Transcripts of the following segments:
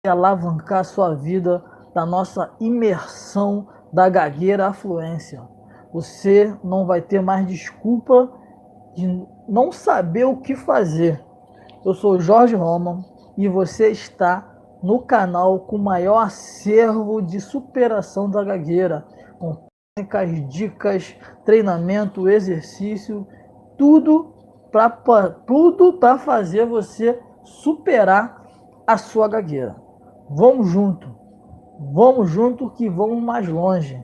alavancar a sua vida da nossa imersão da gagueira à fluência. Você não vai ter mais desculpa de não saber o que fazer. Eu sou Jorge Roman e você está no canal com o maior acervo de superação da gagueira, com técnicas, dicas, treinamento, exercício, tudo para fazer você superar a sua gagueira. Vamos junto que vamos mais longe.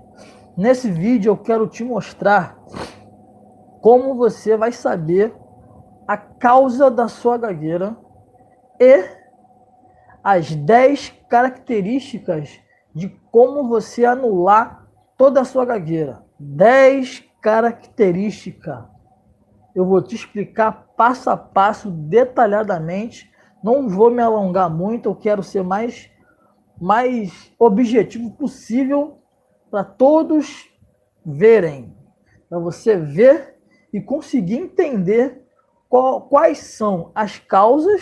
Nesse vídeo eu quero te mostrar como você vai saber a causa da sua gagueira e as 10 características de como você anular toda a sua gagueira. 10 características. Eu vou te explicar passo a passo, detalhadamente. Não vou me alongar muito, eu quero ser mais objetivo possível para todos verem. Para você ver e conseguir entender quais são as causas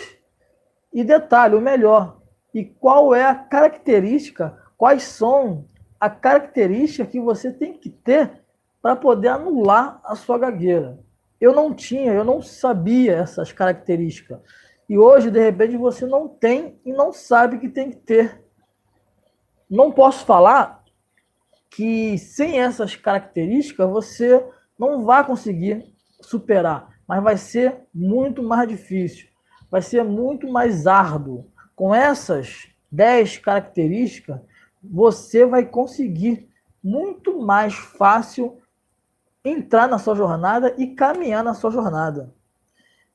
e detalhe, o melhor, e qual é a característica, quais são a característica que você tem que ter para poder anular a sua gagueira. Eu não sabia essas características. E hoje, de repente, você não tem e não sabe que tem que ter. Não posso falar que sem essas características você não vai conseguir superar, mas vai ser muito mais difícil, vai ser muito mais árduo. Com essas 10 características, você vai conseguir muito mais fácil entrar na sua jornada e caminhar na sua jornada.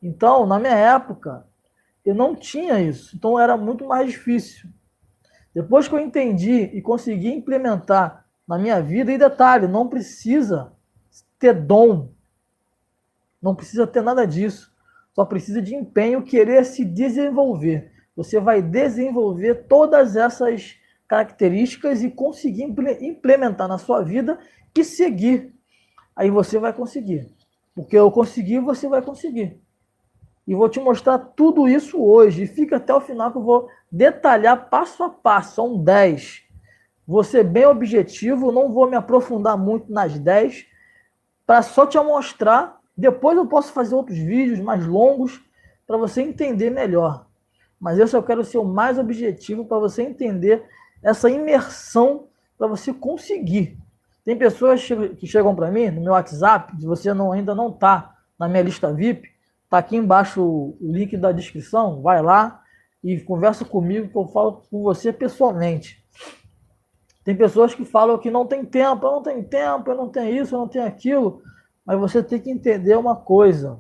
Então, na minha época, eu não tinha isso, então era muito mais difícil. Depois que eu entendi e consegui implementar na minha vida, e detalhe, não precisa ter dom, não precisa ter nada disso, só precisa de empenho, querer se desenvolver. Você vai desenvolver todas essas características e conseguir implementar na sua vida e seguir. Aí você vai conseguir. Porque eu consegui, você vai conseguir. E vou te mostrar tudo isso hoje. E fica até o final que eu vou detalhar passo a passo. São 10. Vou ser bem objetivo, não vou me aprofundar muito nas 10, para só te mostrar. Depois eu posso fazer outros vídeos mais longos para você entender melhor. Mas esse eu quero ser o mais objetivo para você entender essa imersão, para você conseguir. Tem pessoas que chegam para mim no meu WhatsApp, se você ainda não está na minha lista VIP, está aqui embaixo o link da descrição, vai lá e conversa comigo que eu falo com você pessoalmente. Tem pessoas que falam que não tem tempo, eu não tenho tempo, eu não tenho isso, eu não tenho aquilo, mas você tem que entender uma coisa.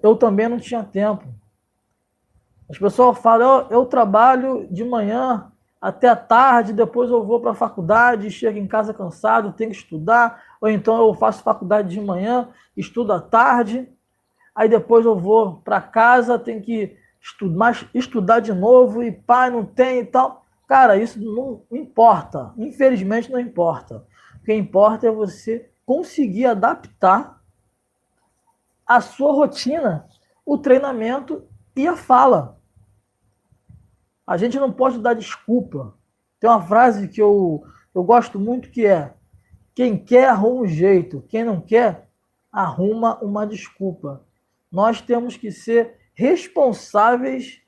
Eu também não tinha tempo. As pessoas falam, eu trabalho de manhã até a tarde, depois eu vou para a faculdade, chego em casa cansado, tenho que estudar, ou então eu faço faculdade de manhã, estudo à tarde, aí depois eu vou para casa, tenho que estudar de novo, e pai, não tem e tal. Cara, isso não importa, infelizmente não importa. O que importa é você conseguir adaptar a sua rotina, o treinamento e a fala. A gente não pode dar desculpa. Tem uma frase que eu gosto muito que é: quem quer arruma um jeito, quem não quer arruma uma desculpa. Nós temos que ser responsáveis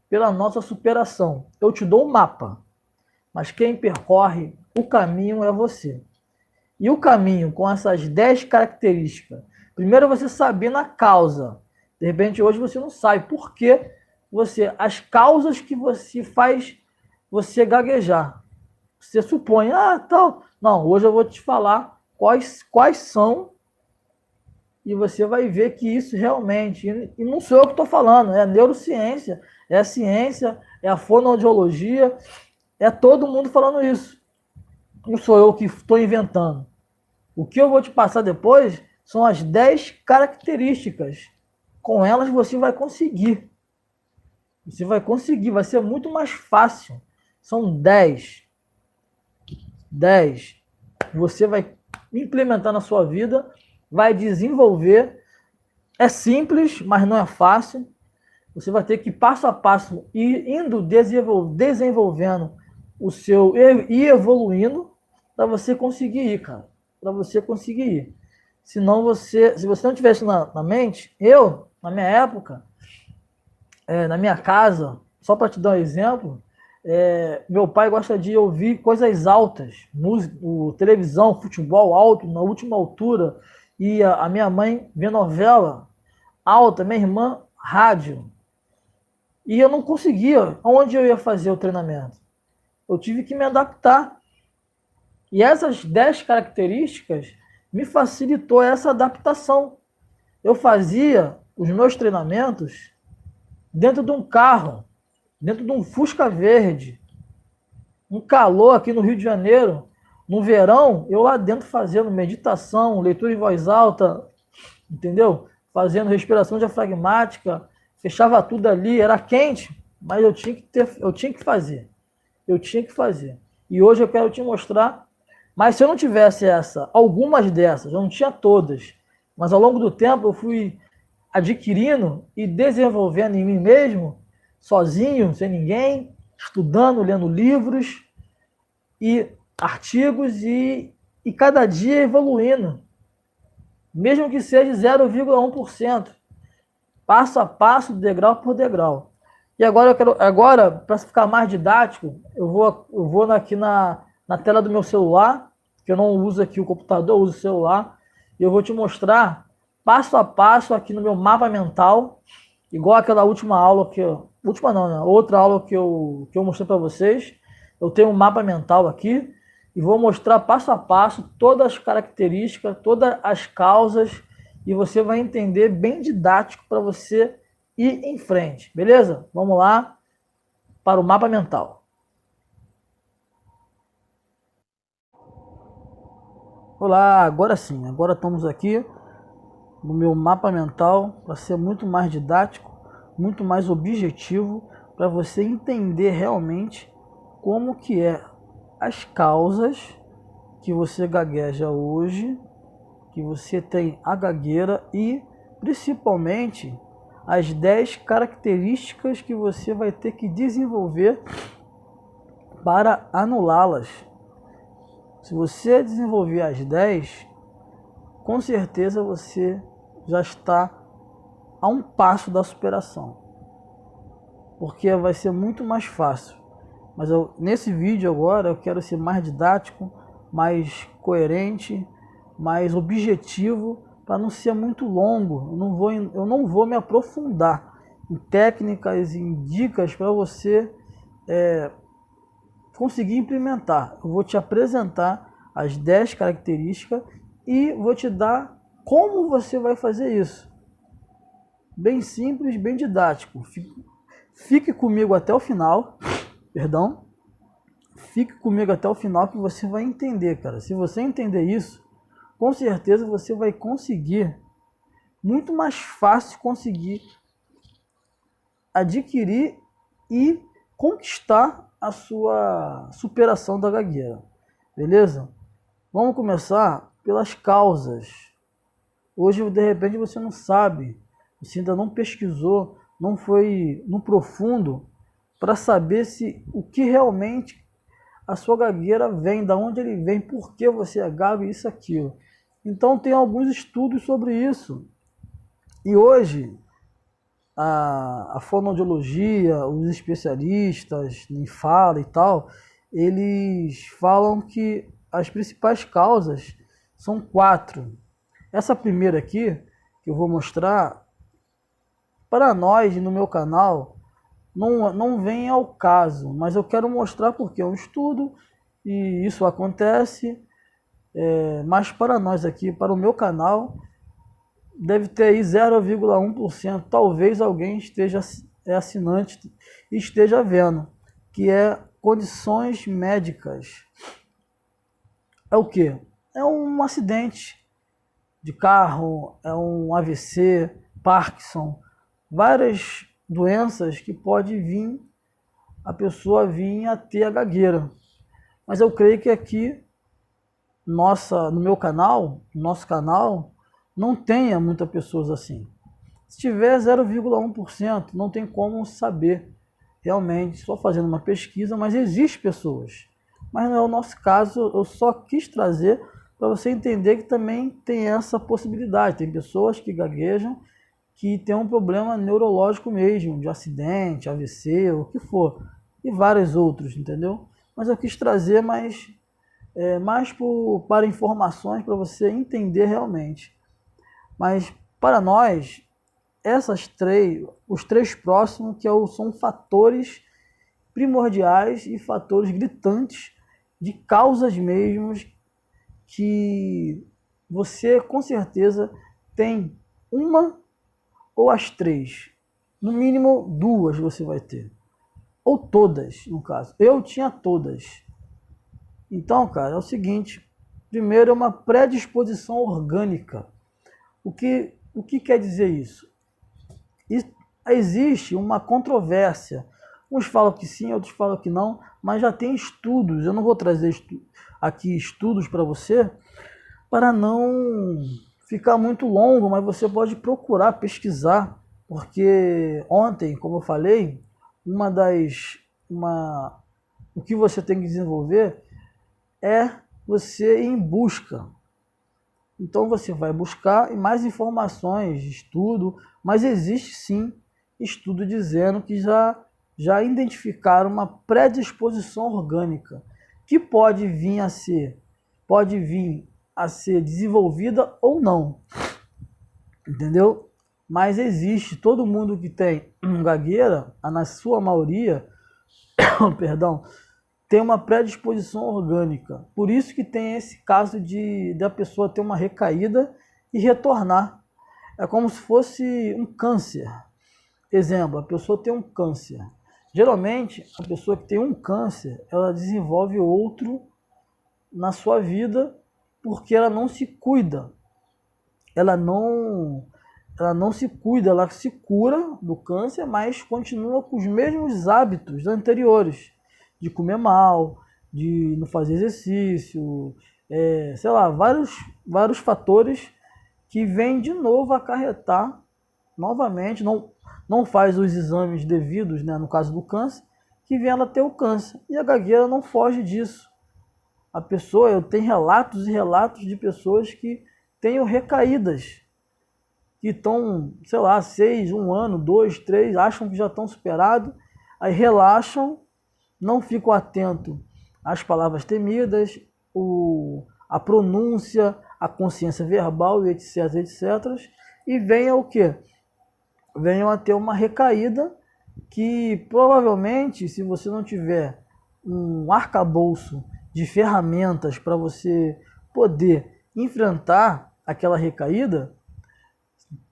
pela nossa superação. Eu te dou um mapa, mas quem percorre o caminho é você. E o caminho com essas 10 características, primeiro você saber na causa. De repente hoje você não sabe por que as causas que você faz você gaguejar. Você supõe, tal. Não, hoje eu vou te falar quais são, e você vai ver que isso realmente, e não sou eu que estou falando, é a neurociência, é a ciência, é a fonoaudiologia, é todo mundo falando isso. Não sou eu que estou inventando. O que eu vou te passar depois são as 10 características. Com elas você vai conseguir. Você vai conseguir, vai ser muito mais fácil. São 10. 10. Você vai implementar na sua vida, vai desenvolver. É simples, mas não é fácil. Você vai ter que passo a passo ir indo desenvolvendo o seu e evoluindo para você conseguir ir, cara. Para você conseguir ir. Senão se você não tivesse na mente, na minha época, na minha casa, só para te dar um exemplo, meu pai gosta de ouvir coisas altas, música, televisão, futebol alto, na última altura, e a minha mãe vê novela alta, minha irmã, rádio. E eu não conseguia. Onde eu ia fazer o treinamento? Eu tive que me adaptar. E essas 10 características me facilitou essa adaptação. Eu fazia os meus treinamentos dentro de um carro, dentro de um Fusca verde, um calor aqui no Rio de Janeiro, no verão, eu lá dentro fazendo meditação, leitura em voz alta, entendeu? Fazendo respiração diafragmática, fechava tudo ali, era quente, mas eu tinha que fazer. Eu tinha que fazer. E hoje eu quero te mostrar, mas se eu não tivesse algumas dessas, eu não tinha todas, mas ao longo do tempo eu fui adquirindo e desenvolvendo em mim mesmo, sozinho, sem ninguém, estudando, lendo livros e artigos e cada dia evoluindo, mesmo que seja 0,1%, passo a passo, degrau por degrau. E agora para ficar mais didático, eu vou aqui na tela do meu celular, que eu não uso aqui o computador, eu uso o celular, e eu vou te mostrar passo a passo aqui no meu mapa mental, igual aquela última aula última não, né? Outra aula que eu mostrei para vocês. Eu tenho um mapa mental aqui e vou mostrar passo a passo todas as características, todas as causas, e você vai entender bem didático para você ir em frente, beleza? Vamos lá para o mapa mental. Olá, agora sim, agora estamos aqui no meu mapa mental para ser muito mais didático, muito mais objetivo, para você entender realmente como que as causas que você gagueja hoje, que você tem a gagueira e principalmente as 10 características que você vai ter que desenvolver para anulá-las. Se você desenvolver as 10, com certeza você já está a um passo da superação, porque vai ser muito mais fácil. Mas nesse vídeo agora eu quero ser mais didático, mais coerente, mais objetivo, para não ser muito longo. Eu não vou me aprofundar em técnicas, em dicas para você conseguir implementar. Eu vou te apresentar as 10 características e vou te dar como você vai fazer isso. Bem simples, bem didático. Fique comigo até o final. Perdão. Fique comigo até o final que você vai entender, cara. Se você entender isso, com certeza você vai conseguir, muito mais fácil conseguir adquirir e conquistar a sua superação da gagueira. Beleza? Vamos começar pelas causas. Hoje, de repente, você não sabe, você ainda não pesquisou, não foi no profundo para saber o que realmente a sua gagueira vem, da onde ele vem, por que você é gago, isso, aquilo. Então tem alguns estudos sobre isso. E hoje a fonoaudiologia, os especialistas em fala e tal, eles falam que as principais causas são 4. Essa primeira aqui, que eu vou mostrar, para nós no meu canal, não vem ao caso, mas eu quero mostrar porque é um estudo e isso acontece, mas para nós aqui, para o meu canal, deve ter aí 0,1%, talvez alguém esteja assinante e esteja vendo, que é condições médicas. É o quê? É um acidente de carro, é um AVC, Parkinson, várias doenças que pode vir, a pessoa vir a ter a gagueira. Mas eu creio que aqui, no meu canal, nosso canal, não tenha muitas pessoas assim. Se tiver 0,1%, não tem como saber realmente, só fazendo uma pesquisa, mas existem pessoas. Mas não é o nosso caso, eu só quis trazer para você entender que também tem essa possibilidade. Tem pessoas que gaguejam, que tem um problema neurológico mesmo, de acidente, AVC, o que for, e vários outros, entendeu? Mas eu quis trazer mais para informações, para você entender realmente. Mas para nós, os três próximos, são fatores primordiais e fatores gritantes de causas mesmos que você com certeza tem uma ou as três. No mínimo duas você vai ter. Ou todas, no caso. Eu tinha todas. Então, cara, é o seguinte. Primeiro é uma predisposição orgânica. O que quer dizer isso? Existe uma controvérsia. Uns falam que sim, outros falam que não, mas já tem estudos. Eu não vou trazer aqui estudos para você, para não ficar muito longo, mas você pode procurar, pesquisar, porque ontem, como eu falei, o que você tem que desenvolver é você ir em busca. Então você vai buscar mais informações, estudo, mas existe sim estudo dizendo que já identificaram uma predisposição orgânica que pode vir a ser desenvolvida ou não, entendeu? Mas existe, todo mundo que tem gagueira, na sua maioria, perdão, tem uma predisposição orgânica. Por isso que tem esse caso da pessoa ter uma recaída e retornar. É como se fosse um câncer. Exemplo, a pessoa tem um câncer. Geralmente, a pessoa que tem um câncer, ela desenvolve outro na sua vida porque ela não se cuida. Ela não se cuida, ela se cura do câncer, mas continua com os mesmos hábitos anteriores. De comer mal, de não fazer exercício, sei lá, vários fatores que vêm de novo acarretar novamente, não faz os exames devidos, né, no caso do câncer, que vem ela ter o câncer. E a gagueira não foge disso. Eu tenho relatos e relatos de pessoas que têm recaídas, que estão, sei lá, 6, 1 ano, 2, 3, acham que já estão superados, aí relaxam, não ficam atentos às palavras temidas, a pronúncia, a consciência verbal, etc, etc. E venham o quê? Venham a ter uma recaída que provavelmente, se você não tiver um arcabouço de ferramentas para você poder enfrentar aquela recaída,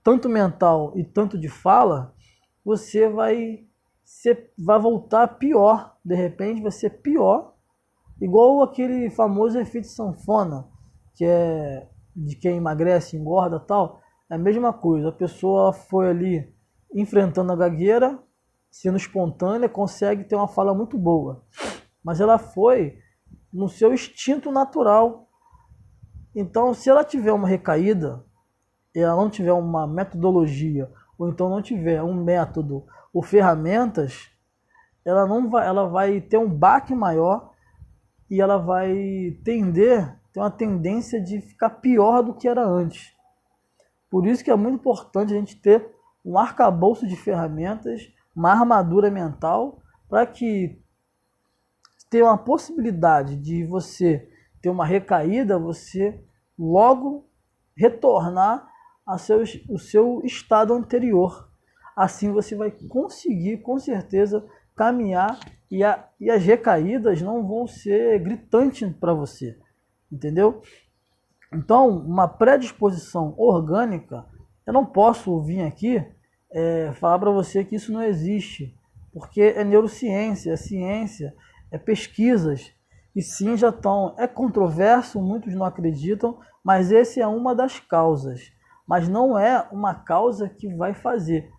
tanto mental e tanto de fala, você vai voltar pior. De repente vai ser pior, igual aquele famoso efeito sanfona, que é de quem emagrece, engorda e tal. É a mesma coisa, a pessoa foi ali enfrentando a gagueira, sendo espontânea, consegue ter uma fala muito boa, mas ela foi no seu instinto natural. Então, se ela tiver uma recaída, e ela não tiver uma metodologia, ou então não tiver um método ou ferramentas, ela vai ter um baque maior e ela vai ter uma tendência de ficar pior do que era antes. Por isso que é muito importante a gente ter um arcabouço de ferramentas, uma armadura mental, para que tenha uma possibilidade de você ter uma recaída, você logo retornar ao seu estado anterior. Assim você vai conseguir, com certeza, caminhar e as recaídas não vão ser gritantes para você, entendeu? Então, uma predisposição orgânica, eu não posso vir aqui falar para você que isso não existe, porque é neurociência, é ciência, é pesquisas, e sim já estão, é controverso, muitos não acreditam, mas essa é uma das causas, mas não é uma causa que vai fazer.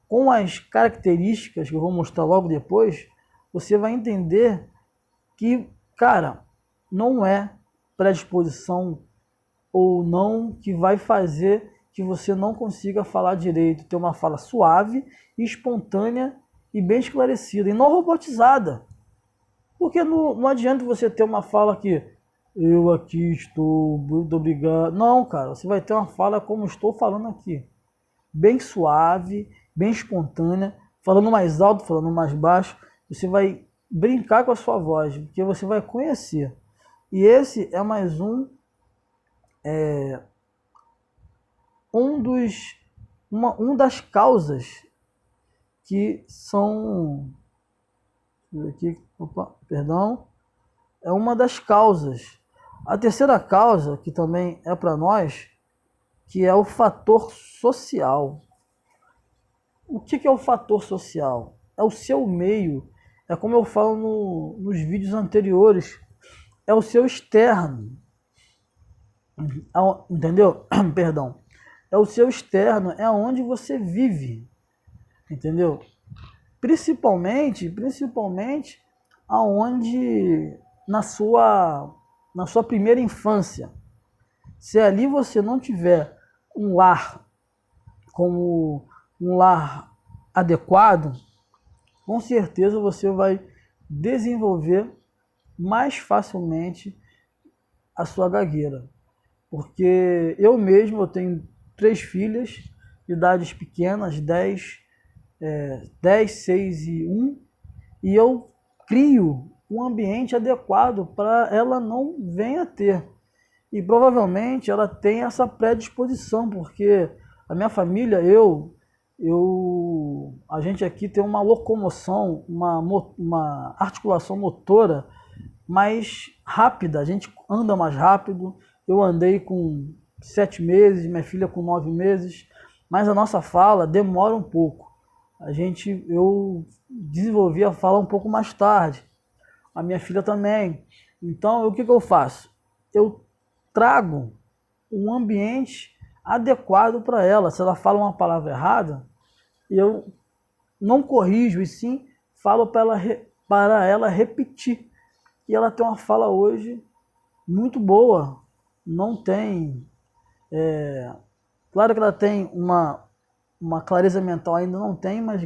Com as características que eu vou mostrar logo depois, você vai entender que, cara, não é predisposição ou não que vai fazer que você não consiga falar direito, ter uma fala suave, espontânea e bem esclarecida, e não robotizada. Porque não adianta você ter uma fala que eu aqui estou, muito obrigado. Não, cara, você vai ter uma fala como estou falando aqui. Bem suave, bem espontânea, falando mais alto, falando mais baixo. Você vai brincar com a sua voz, porque você vai conhecer. E esse é mais um das causas que são aqui, opa, perdão, é uma das causas. A terceira causa, que também é para nós, que é o fator social. O que é o fator social? É o seu meio, é como eu falo nos vídeos anteriores, é o seu externo, entendeu? Perdão. É o seu externo, é onde você vive, entendeu? Principalmente aonde na sua primeira infância. Se ali você não tiver um lar como um lar adequado, com certeza você vai desenvolver mais facilmente a sua gagueira. Porque eu mesmo tenho 3 filhas de idades pequenas, 10, 6 e 1, e eu crio um ambiente adequado para ela não venha ter. E provavelmente ela tem essa predisposição, porque a minha família, a gente aqui tem uma locomoção, uma articulação motora mais rápida, a gente anda mais rápido. Eu andei com 7 meses, minha filha com 9 meses, mas a nossa fala demora um pouco. Eu desenvolvi a fala um pouco mais tarde, a minha filha também. Então, o que eu faço? Eu trago um ambiente adequado para ela. Se ela fala uma palavra errada, eu não corrijo, e sim falo para ela repetir. E ela tem uma fala hoje muito boa. Não tem... claro que ela tem uma clareza mental, ainda não tem, mas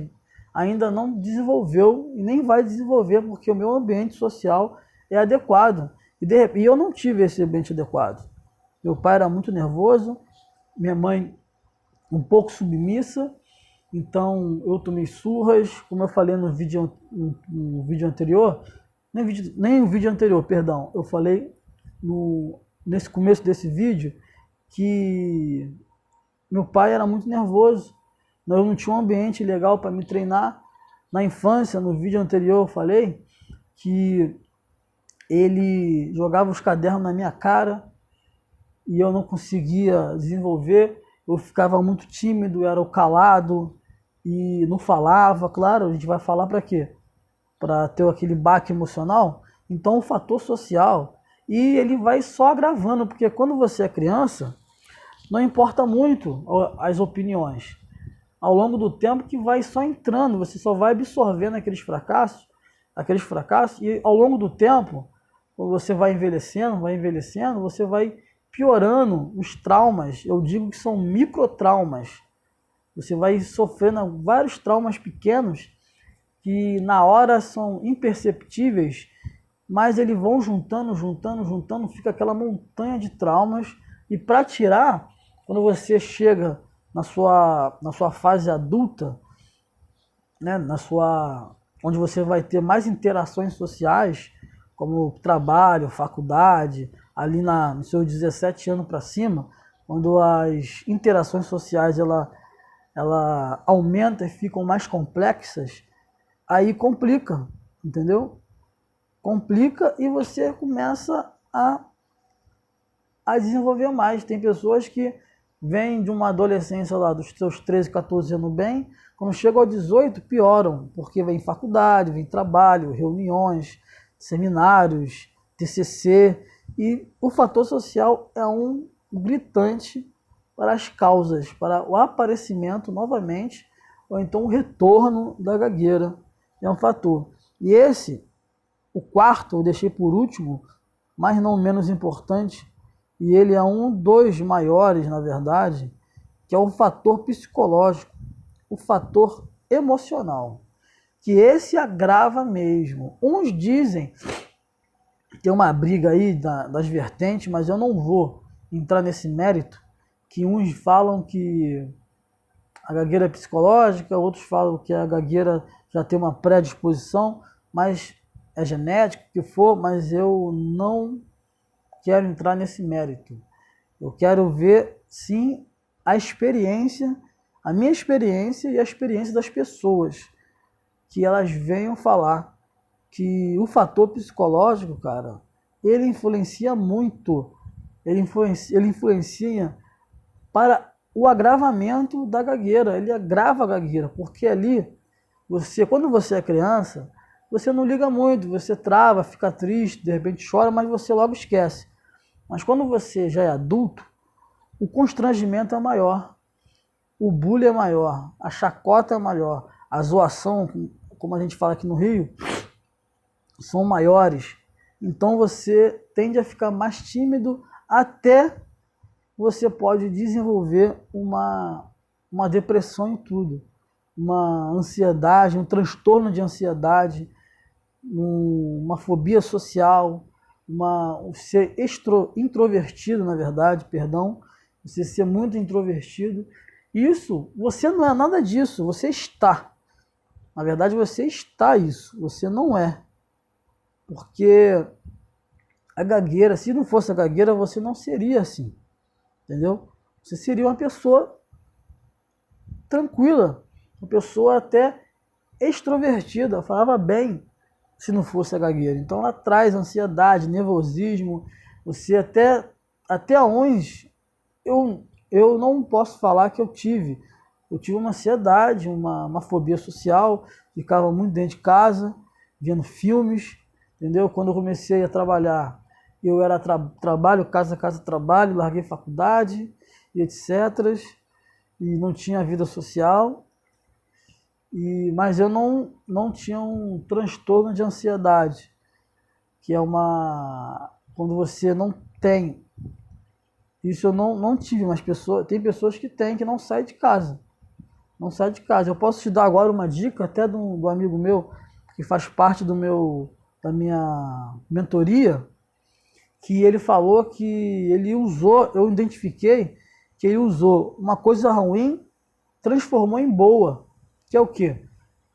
ainda não desenvolveu e nem vai desenvolver, porque o meu ambiente social é adequado. E eu não tive esse ambiente adequado. Meu pai era muito nervoso, minha mãe um pouco submissa, então eu tomei surras, como eu falei no vídeo anterior, nem no vídeo anterior, perdão, eu falei nesse começo desse vídeo que meu pai era muito nervoso, eu não tinha um ambiente legal para me treinar. Na infância, no vídeo anterior, eu falei que ele jogava os cadernos na minha cara e eu não conseguia desenvolver. Eu ficava muito tímido, era o calado e não falava. Claro, a gente vai falar para quê? Para ter aquele baque emocional. Então, o fator social, e ele vai só agravando, porque quando você é criança, não importa muito as opiniões. Ao longo do tempo que vai só entrando, você só vai absorvendo aqueles fracassos, e ao longo do tempo, quando você vai envelhecendo, você vai piorando os traumas. Eu digo que são microtraumas. Você vai sofrendo vários traumas pequenos que na hora são imperceptíveis, mas eles vão juntando, fica aquela montanha de traumas. E para tirar, quando você chega na sua fase adulta, né, onde você vai ter mais interações sociais, como trabalho, faculdade, ali nos seus 17 anos para cima, quando as interações sociais ela aumenta e ficam mais complexas, aí complica, entendeu? Complica e você começa a desenvolver mais. Tem pessoas que vêm de uma adolescência lá dos seus 13, 14 anos bem, quando chegam aos 18 pioram, porque vem faculdade, vem trabalho, reuniões, seminários, TCC, e o fator social é um gritante para as causas, para o aparecimento novamente, ou então o retorno da gagueira, é um fator. E o quarto, eu deixei por último, mas não menos importante, e ele é um dos maiores, na verdade, que é o fator psicológico, o fator emocional, que esse agrava mesmo. Uns dizem, tem uma briga aí das vertentes, mas eu não vou entrar nesse mérito, que uns falam que a gagueira é psicológica, outros falam que a gagueira já tem uma predisposição, mas é genético, o que for, mas eu não quero entrar nesse mérito. Eu quero ver, sim, a experiência, a minha experiência e a experiência das pessoas, que elas venham falar que o fator psicológico, cara, ele influencia muito, ele influencia para o agravamento da gagueira, ele agrava a gagueira, porque ali, quando você é criança, você não liga muito, você trava, fica triste, de repente chora, mas você logo esquece. Mas quando você já é adulto, o constrangimento é maior, o bullying é maior, a chacota é maior, a zoação, como a gente fala aqui no Rio, são maiores. Então você tende a ficar mais tímido, até você pode desenvolver uma depressão em tudo, uma ansiedade, um transtorno de ansiedade, uma fobia social, ser introvertido, na verdade, perdão, você ser muito introvertido. Isso, você não é nada disso, você está. Na verdade, você está isso, você não é. Porque a gagueira, se não fosse a gagueira, você não seria assim, entendeu? Você seria uma pessoa tranquila, uma pessoa até extrovertida, falava bem se não fosse a gagueira. Então ela traz ansiedade, nervosismo, você até onde eu não posso falar que eu tive. Eu tive uma ansiedade, uma fobia social, ficava muito dentro de casa, vendo filmes, entendeu? Quando eu comecei a trabalhar, eu era trabalho, casa, trabalho, larguei faculdade e etc. E não tinha vida social. Mas eu não tinha um transtorno de ansiedade, que é quando você não tem. Isso eu não tive, mas tem pessoas que têm, que não saem de casa. Não sai de casa. Eu posso te dar agora uma dica, até do amigo meu, que faz parte da minha mentoria, que ele falou que ele usou, eu identifiquei que ele usou uma coisa ruim, transformou em boa. Que é o quê?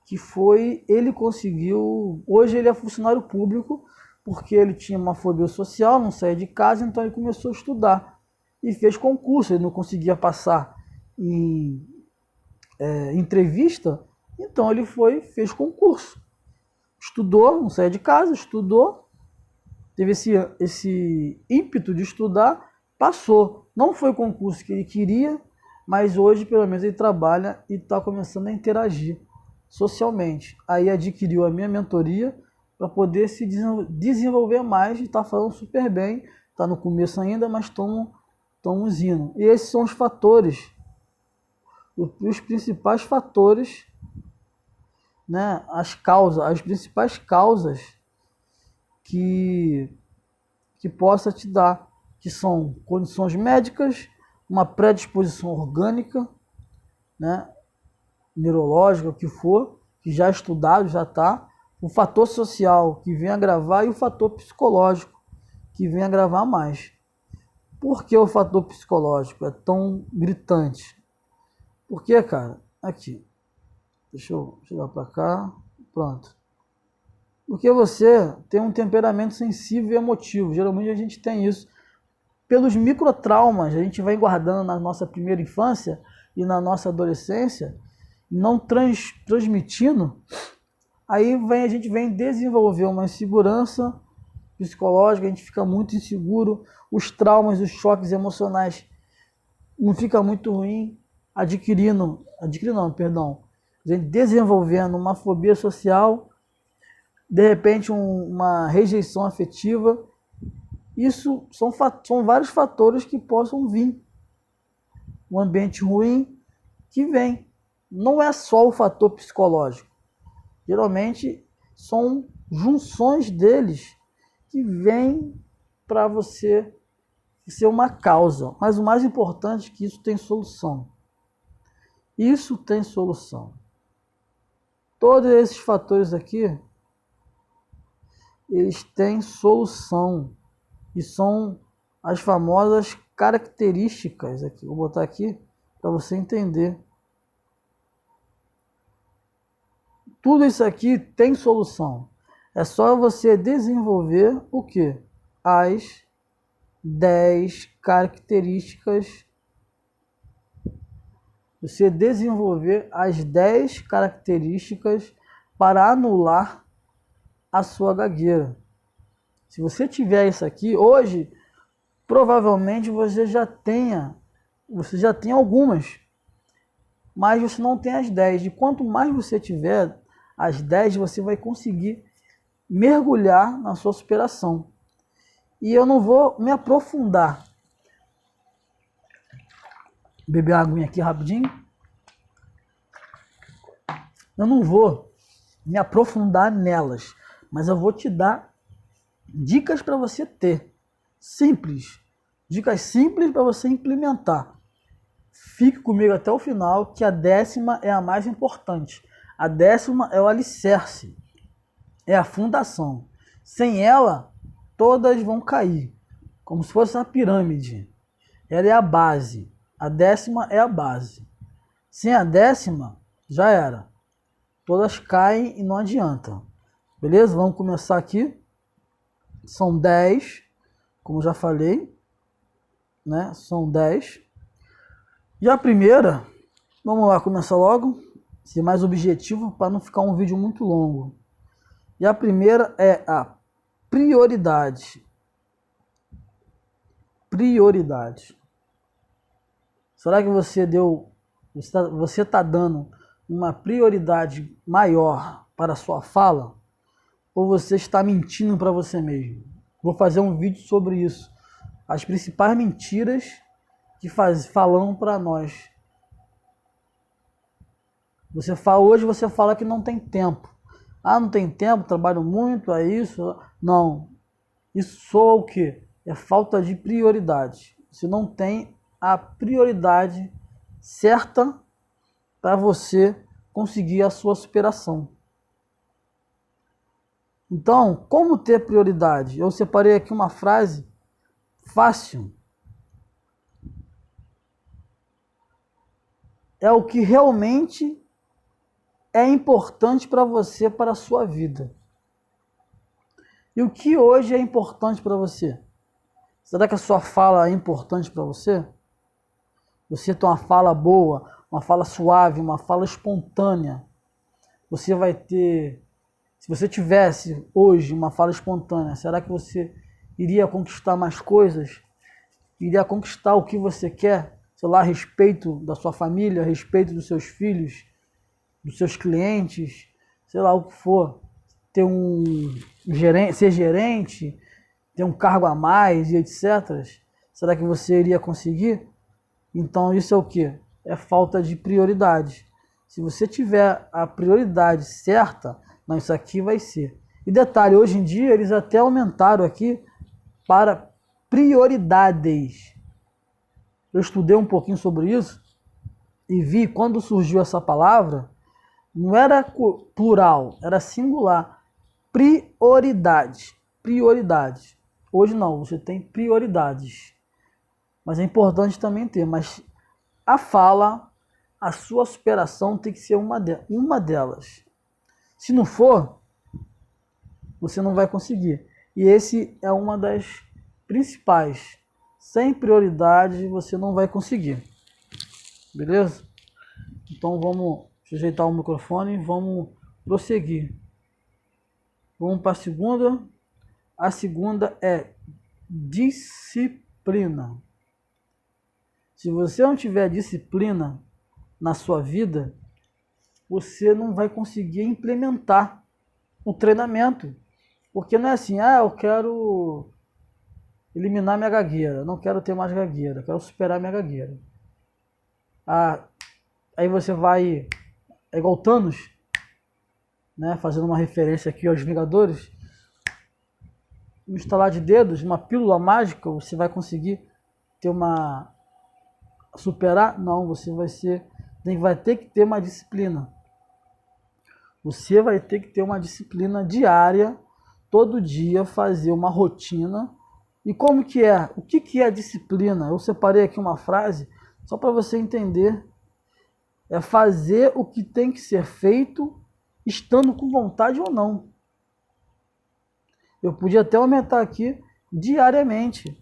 Que foi, ele conseguiu, hoje ele é funcionário público, porque ele tinha uma fobia social, não saía de casa, então ele começou a estudar e fez concurso. Ele não conseguia passar em entrevista, então ele fez concurso. Estudou, não saía de casa, estudou, teve esse ímpeto de estudar, passou. Não foi o concurso que ele queria, mas hoje pelo menos ele trabalha e está começando a interagir socialmente. Aí adquiriu a minha mentoria para poder se desenvolver mais e está falando super bem. Está no começo ainda, mas estamos indo. E esses são os fatores, os principais fatores, né? As principais causas que possa te dar, que são condições médicas, uma predisposição orgânica, né, neurológica, o que for, que já é estudado, já está, o fator social que vem agravar e o fator psicológico que vem agravar mais. Por que o fator psicológico é tão gritante? Porque, cara, aqui, deixa eu chegar para cá, pronto. Porque você tem um temperamento sensível e emotivo, geralmente a gente tem isso. Pelos microtraumas, a gente vai guardando na nossa primeira infância e na nossa adolescência, não transmitindo, aí a gente vem desenvolver uma insegurança psicológica, a gente fica muito inseguro, os traumas, os choques emocionais não fica muito ruim, a gente desenvolvendo uma fobia social, de repente uma rejeição afetiva. Isso são vários fatores que possam vir. Um ambiente ruim que vem. Não é só o fator psicológico. Geralmente são junções deles que vêm para você ser uma causa. Mas o mais importante é que isso tem solução. Isso tem solução. Todos esses fatores aqui, eles têm solução. E são as famosas características aqui. Vou botar aqui para você entender. Tudo isso aqui tem solução. É só você desenvolver o quê? As 10 características. Você desenvolver as 10 características para anular a sua gagueira. Se você tiver isso aqui, hoje, provavelmente você já tem algumas, mas você não tem as 10. E quanto mais você tiver as 10, você vai conseguir mergulhar na sua superação. E eu não vou me aprofundar. Beber uma aguinha aqui rapidinho. Eu não vou me aprofundar nelas, mas eu vou te dar dicas para você ter. Simples. Dicas simples para você implementar. Fique comigo até o final, que a 10ª é a mais importante. A 10ª é o alicerce. É a fundação. Sem ela, todas vão cair. Como se fosse uma pirâmide. Ela é a base. A 10ª é a base. Sem a 10ª, já era. Todas caem e não adianta. Beleza? Vamos começar aqui. São 10, como já falei, né? São 10. E a primeira, vamos lá, começar logo, ser mais objetivo para não ficar um vídeo muito longo. E a primeira é a prioridade. Prioridade. Será que você está dando uma prioridade maior para a sua fala? Ou você está mentindo para você mesmo? Vou fazer um vídeo sobre isso. As principais mentiras que falam para nós. Hoje você fala que não tem tempo. Ah, não tem tempo, trabalho muito, é isso. Não. Isso soa o quê? É falta de prioridade. Você não tem a prioridade certa para você conseguir a sua superação. Então, como ter prioridade? Eu separei aqui uma frase fácil. É o que realmente é importante para você, para a sua vida. E o que hoje é importante para você? Será que a sua fala é importante para você? Você tem uma fala boa, uma fala suave, uma fala espontânea. Você vai ter... Se você tivesse hoje uma fala espontânea, será que você iria conquistar mais coisas? Iria conquistar o que você quer? Sei lá, a respeito da sua família, a respeito dos seus filhos, dos seus clientes, sei lá o que for. Ter ser gerente, ter um cargo a mais e etc. Será que você iria conseguir? Então isso é o quê? É falta de prioridade. Se você tiver a prioridade certa, não, isso aqui vai ser. E detalhe, hoje em dia eles até aumentaram aqui para prioridades. Eu estudei um pouquinho sobre isso e vi quando surgiu essa palavra, não era plural, era singular. Prioridade. Prioridade. Hoje não, você tem prioridades. Mas é importante também ter. Mas a fala, a sua superação tem que ser uma delas. Se não for, você não vai conseguir. E esse é uma das principais. Sem prioridade, você não vai conseguir. Beleza? Então vamos ajeitar o microfone e vamos prosseguir. Vamos para a segunda. A segunda é disciplina. Se você não tiver disciplina na sua vida, você não vai conseguir implementar o treinamento. Porque não é assim, eu quero eliminar minha gagueira, não quero ter mais gagueira, quero superar minha gagueira. Aí você vai, é igual Thanos, né, fazendo uma referência aqui aos Vingadores, no estalar de dedos, uma pílula mágica, você vai conseguir superar? Não, você vai ser vai ter que ter uma disciplina. Você vai ter que ter uma disciplina diária, todo dia fazer uma rotina. E como que é? O que é a disciplina? Eu separei aqui uma frase só para você entender. É fazer o que tem que ser feito, estando com vontade ou não. Eu podia até aumentar aqui diariamente.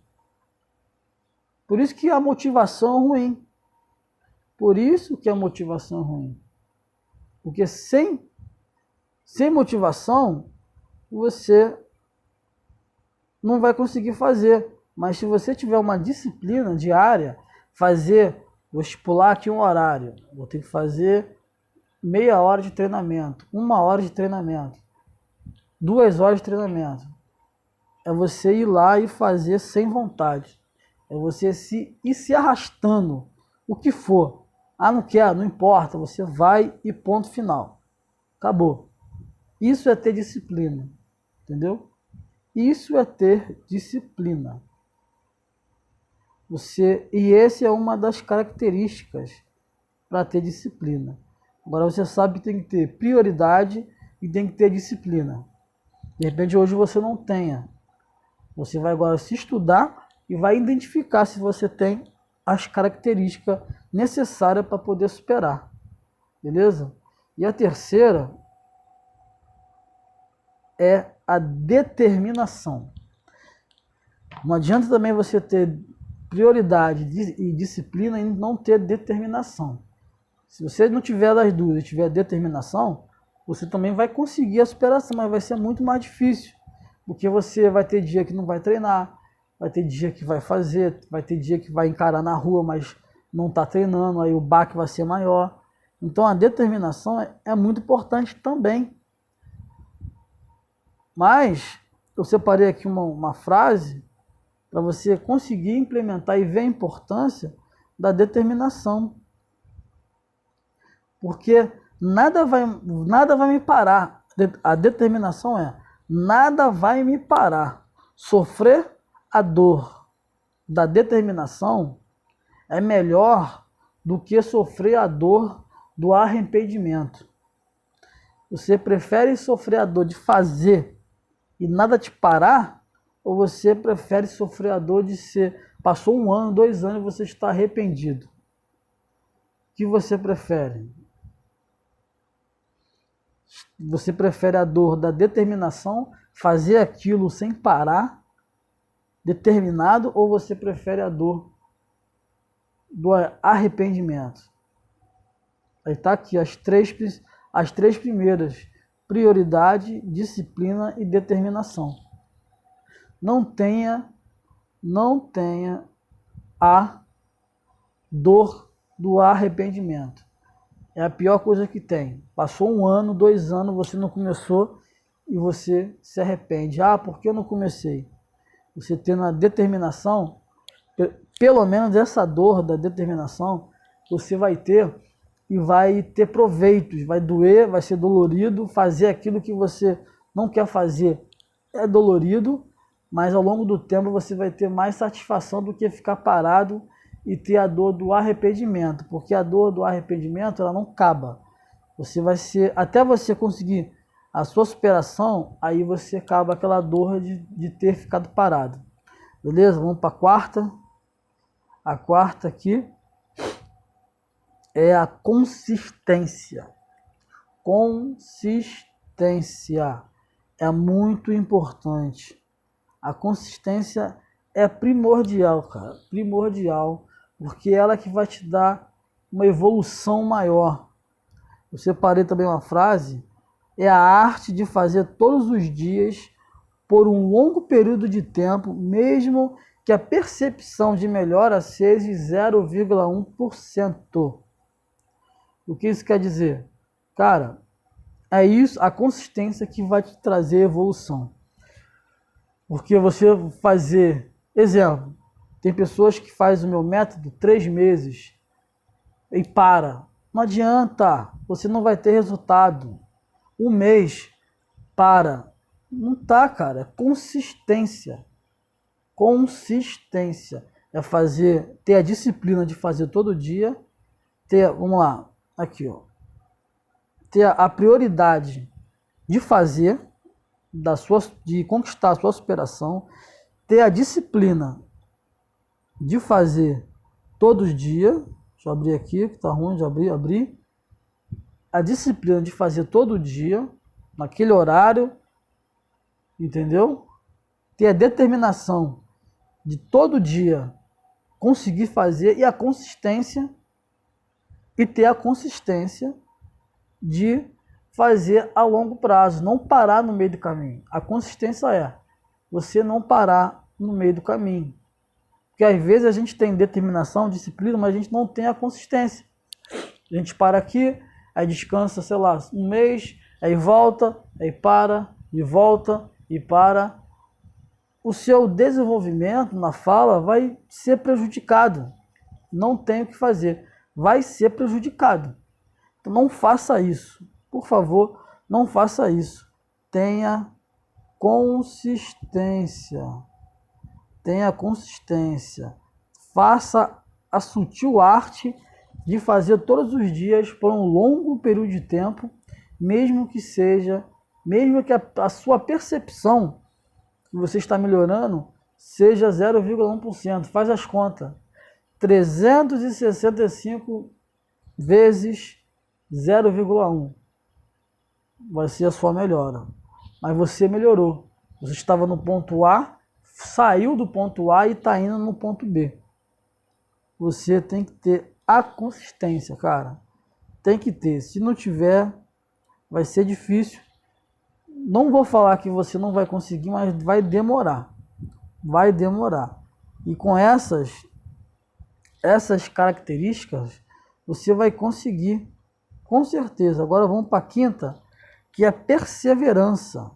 Por isso que a motivação é ruim. Por isso que a motivação é ruim. Porque sem motivação, você não vai conseguir fazer. Mas se você tiver uma disciplina diária, vou estipular aqui um horário, vou ter que fazer meia hora de treinamento, 1 hora de treinamento, 2 horas de treinamento. É você ir lá e fazer sem vontade. É você ir se arrastando, o que for. Ah, não quer, não importa, você vai e ponto final. Acabou. Isso é ter disciplina, entendeu? Isso é ter disciplina. E essa é uma das características para ter disciplina. Agora você sabe que tem que ter prioridade e tem que ter disciplina. De repente hoje você não tenha. Você vai agora se estudar e vai identificar se você tem as características necessárias para poder superar. Beleza? E a terceira é a determinação. Não adianta também você ter prioridade e disciplina e não ter determinação. Se você não tiver das duas e tiver determinação, você também vai conseguir a superação, mas vai ser muito mais difícil. Porque você vai ter dia que não vai treinar, vai ter dia que vai fazer, vai ter dia que vai encarar na rua, mas não está treinando, aí o baque vai ser maior. Então a determinação é muito importante também. Mas eu separei aqui uma frase para você conseguir implementar e ver a importância da determinação. Porque nada vai me parar. A determinação é: nada vai me parar. Sofrer a dor da determinação é melhor do que sofrer a dor do arrependimento. Você prefere sofrer a dor de fazer e nada te parar? Ou você prefere sofrer a dor de passou 1 ano, 2 anos e você está arrependido? O que você prefere? Você prefere a dor da determinação, fazer aquilo sem parar, determinado, ou você prefere a dor do arrependimento? Aí está aqui as três primeiras: prioridade, disciplina e determinação. Não tenha a dor do arrependimento. É a pior coisa que tem. Passou 1 ano, 2 anos, você não começou e você se arrepende. Ah, por que eu não comecei? Você tendo a determinação, pelo menos essa dor da determinação, você vai ter e vai ter proveitos. Vai doer, vai ser dolorido. Fazer aquilo que você não quer fazer é dolorido, mas ao longo do tempo você vai ter mais satisfação do que ficar parado e ter a dor do arrependimento, porque a dor do arrependimento ela não acaba. Até você conseguir a sua superação, aí você acaba aquela dor de ter ficado parado. Beleza? Vamos para a quarta. A quarta aqui é a consistência. Consistência é muito importante. A consistência é primordial, cara. Primordial. Porque ela que vai te dar uma evolução maior. Eu separei também uma frase. É a arte de fazer todos os dias, por um longo período de tempo, mesmo que a percepção de melhora seja 0,1%. O que isso quer dizer? Cara, é isso, a consistência que vai te trazer evolução. Porque você fazer... Exemplo, tem pessoas que fazem o meu método 3 meses e para. Não adianta, você não vai ter resultado. 1 mês, para. Não tá, cara. É consistência. Consistência. É ter a disciplina de fazer todo dia, vamos lá, aqui, ó, ter a prioridade de fazer, de conquistar a sua superação, ter a disciplina de fazer todos os dias. Deixa eu abrir aqui, que tá ruim de abrir. A disciplina de fazer todo dia, naquele horário, entendeu? Ter a determinação de todo dia conseguir fazer e ter a consistência de fazer a longo prazo, não parar no meio do caminho. A consistência é você não parar no meio do caminho. Porque às vezes a gente tem determinação, disciplina, mas a gente não tem a consistência. A gente para aqui, aí descansa, sei lá, um mês, aí volta, aí para, e volta, e para. O seu desenvolvimento na fala vai ser prejudicado. Não tem o que fazer. Vai ser prejudicado. Então não faça isso. Por favor, não faça isso. Tenha consistência. Tenha consistência. Faça a sutil arte de fazer todos os dias por um longo período de tempo, mesmo que a sua percepção que você está melhorando seja 0,1%. Faz as contas. 365 vezes 0,1 vai ser a sua melhora. Mas você melhorou. Você estava no ponto A, saiu do ponto A e está indo no ponto B. Você tem que ter a consistência, cara. Tem que ter. Se não tiver, vai ser difícil. Não vou falar que você não vai conseguir, mas vai demorar. Vai demorar. E com essas características, você vai conseguir, com certeza. Agora vamos para a quinta, que é a perseverança.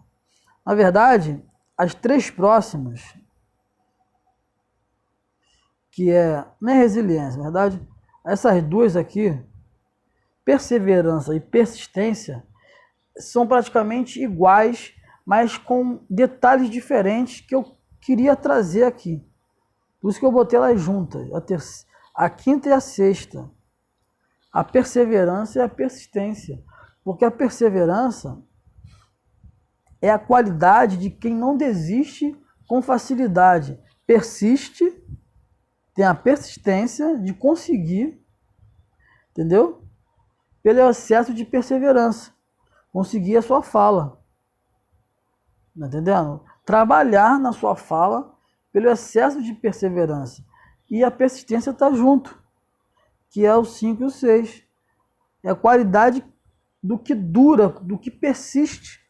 Na verdade, as três próximas, que não é resiliência, na verdade, essas duas aqui, perseverança e persistência, são praticamente iguais, mas com detalhes diferentes que eu queria trazer aqui. Por isso que eu botei elas juntas, a quinta e a sexta. A perseverança e a persistência. Porque a perseverança é a qualidade de quem não desiste com facilidade. Persiste, tem a persistência de conseguir, entendeu? Pelo excesso de perseverança. Conseguir a sua fala. Tá entendendo? Trabalhar na sua fala pelo excesso de perseverança. E a persistência está junto, que é o 5 e o 6. É a qualidade do que dura, do que persiste.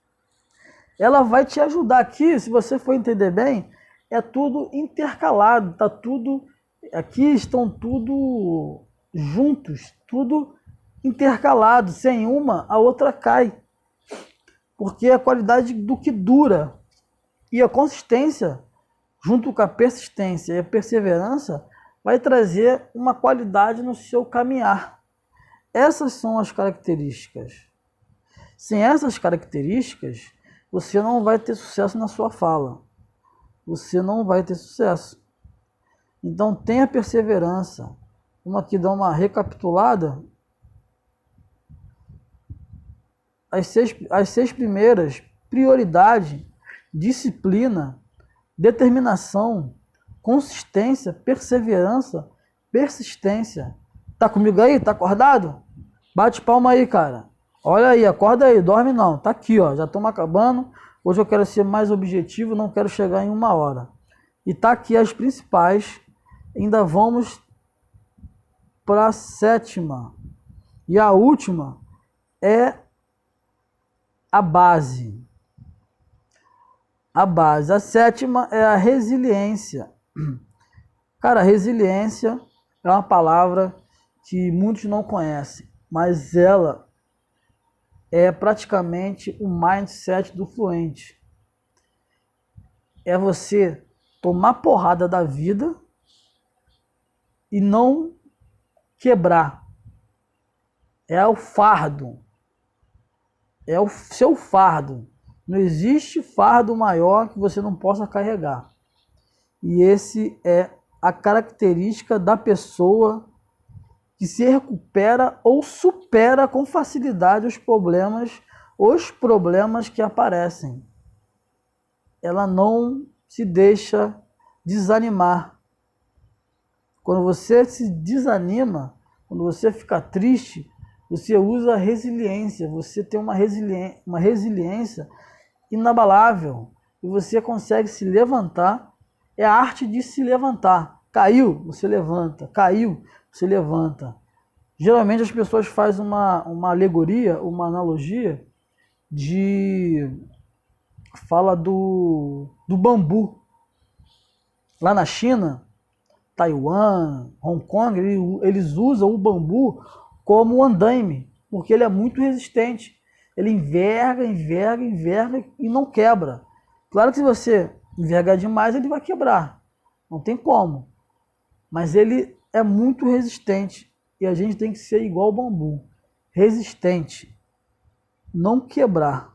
Ela vai te ajudar aqui, se você for entender bem, é tudo intercalado, tá tudo aqui, estão tudo juntos, tudo intercalado, sem uma, a outra cai. Porque é a qualidade do que dura. E a consistência, junto com a persistência e a perseverança, vai trazer uma qualidade no seu caminhar. Essas são as características. Sem essas características, você não vai ter sucesso na sua fala. Você não vai ter sucesso. Então tenha perseverança. Vamos aqui dar uma recapitulada. As seis primeiras: prioridade, disciplina, determinação, consistência, perseverança, persistência. Tá comigo aí? Tá acordado? Bate palma aí, cara. Olha aí, acorda aí, dorme não. Tá aqui, ó, já estamos acabando. Hoje eu quero ser mais objetivo, não quero chegar em 1 hora. E tá aqui as principais. Ainda vamos para a sétima. E a última é a base. A base. A sétima é a resiliência. Cara, resiliência é uma palavra que muitos não conhecem, mas ela é praticamente o mindset do fluente. É você tomar porrada da vida e não quebrar. É o fardo. É o seu fardo. Não existe fardo maior que você não possa carregar. E esse é a característica da pessoa que se recupera ou supera com facilidade os problemas que aparecem. Ela não se deixa desanimar. Quando você se desanima, quando você fica triste, você usa a resiliência, você tem uma resiliência inabalável e você consegue se levantar. É a arte de se levantar. Caiu, você levanta. Caiu, você levanta. Geralmente as pessoas fazem uma alegoria, uma analogia fala do bambu. Lá na China, Taiwan, Hong Kong, eles usam o bambu como andaime, porque ele é muito resistente. Ele enverga e não quebra. Claro que se você envergar demais, ele vai quebrar. Não tem como. Mas ele é muito resistente. E a gente tem que ser igual ao bambu. Resistente. Não quebrar.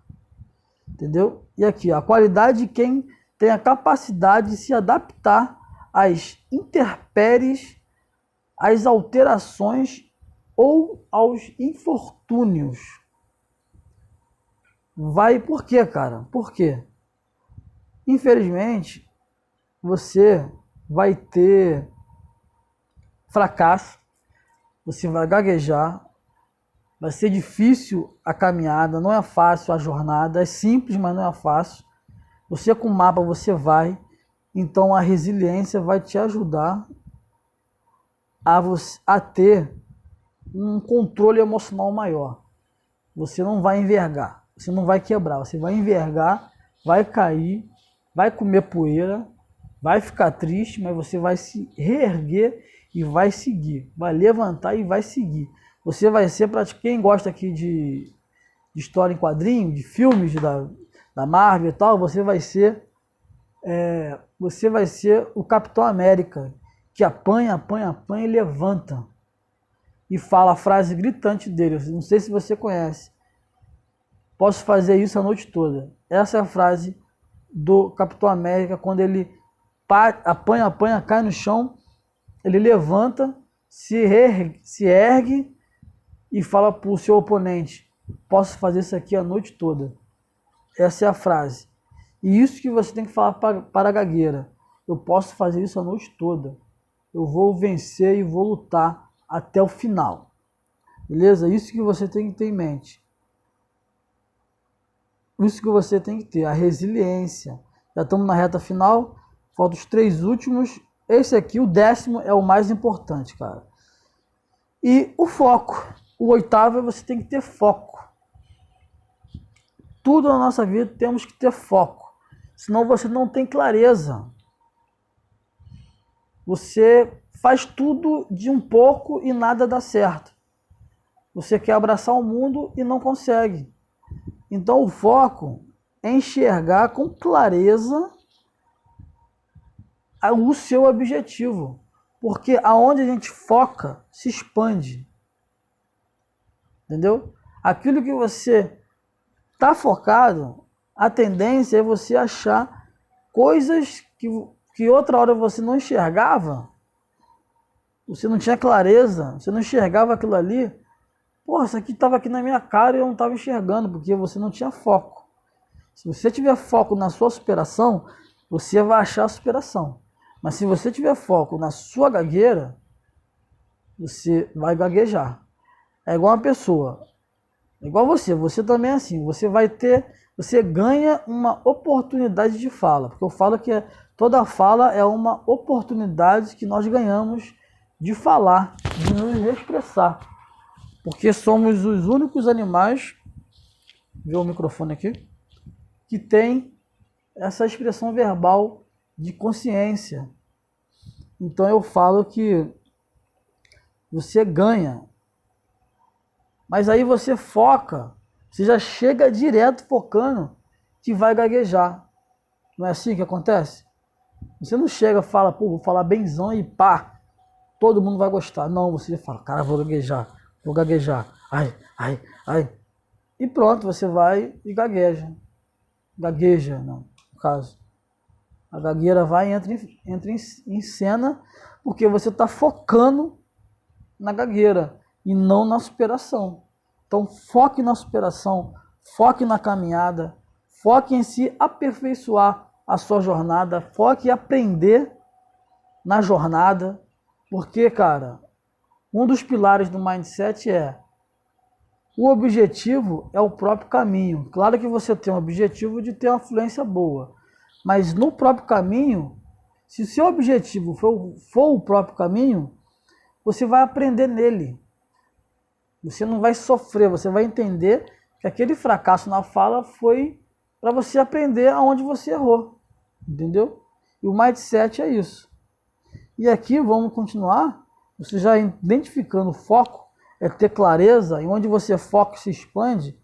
Entendeu? E aqui, a qualidade de quem tem a capacidade de se adaptar às intempéries, às alterações ou aos infortúnios. Por quê, cara? Por quê? Infelizmente, você vai ter fracasso, você vai gaguejar, vai ser difícil a caminhada, não é fácil a jornada, é simples, mas não é fácil. Você com o mapa, você vai, então a resiliência vai te ajudar a ter um controle emocional maior. Você não vai envergar, você não vai quebrar, você vai envergar, vai cair, vai comer poeira, vai ficar triste, mas você vai se reerguer e vai seguir, vai levantar e vai seguir. Você vai ser, para quem gosta aqui de história em quadrinho, de filmes da Marvel e tal, você vai ser o Capitão América, que apanha e levanta. E fala a frase gritante dele, não sei se você conhece. Posso fazer isso a noite toda. Essa é a frase do Capitão América, quando ele apanha, cai no chão, ele levanta, se ergue e fala para o seu oponente: posso fazer isso aqui a noite toda. Essa é a frase. E isso que você tem que falar para a gagueira: eu posso fazer isso a noite toda. Eu vou vencer e vou lutar até o final. Beleza? Isso que você tem que ter em mente. Isso que você tem que ter, a resiliência. Já estamos na reta final, faltam os 3 últimos. Esse aqui, o 10º, é o mais importante, cara. E o foco. O 8º é você tem que ter foco. Tudo na nossa vida temos que ter foco. Senão você não tem clareza. Você faz tudo de um pouco e nada dá certo. Você quer abraçar o mundo e não consegue. Então o foco é enxergar com clareza o seu objetivo. Porque aonde a gente foca, se expande. Entendeu? Aquilo que você está focado, a tendência é você achar coisas que outra hora você não enxergava. Você não tinha clareza, você não enxergava aquilo ali. Pô, isso aqui estava aqui na minha cara e eu não estava enxergando, porque você não tinha foco. Se você tiver foco na sua superação, você vai achar a superação. Mas se você tiver foco na sua gagueira, você vai gaguejar. É igual uma pessoa, é igual você também é assim, você ganha uma oportunidade de fala, porque eu falo que toda fala é uma oportunidade que nós ganhamos de falar, de nos expressar. Porque somos os únicos animais, vê o microfone aqui, que tem essa expressão verbal de consciência. Então eu falo que você ganha, mas aí você foca, você já chega direto focando que vai gaguejar. Não é assim que acontece? Você não chega e fala, pô, vou falar benzão e pá, todo mundo vai gostar. Não, você fala, cara, vou gaguejar, ai. E pronto, você vai e gagueja. Gagueja, não, no caso. A gagueira vai e entra em cena, porque você está focando na gagueira e não na superação. Então, foque na superação, foque na caminhada, foque em se aperfeiçoar a sua jornada, foque em aprender na jornada, porque, cara, um dos pilares do mindset é o objetivo é o próprio caminho. Claro que você tem um objetivo de ter uma fluência boa, mas no próprio caminho, se o seu objetivo for o próprio caminho, você vai aprender nele. Você não vai sofrer, você vai entender que aquele fracasso na fala foi para você aprender aonde você errou. Entendeu? E o mindset é isso. E aqui vamos continuar, você já identificando o foco, é ter clareza, e onde você foca e se expande,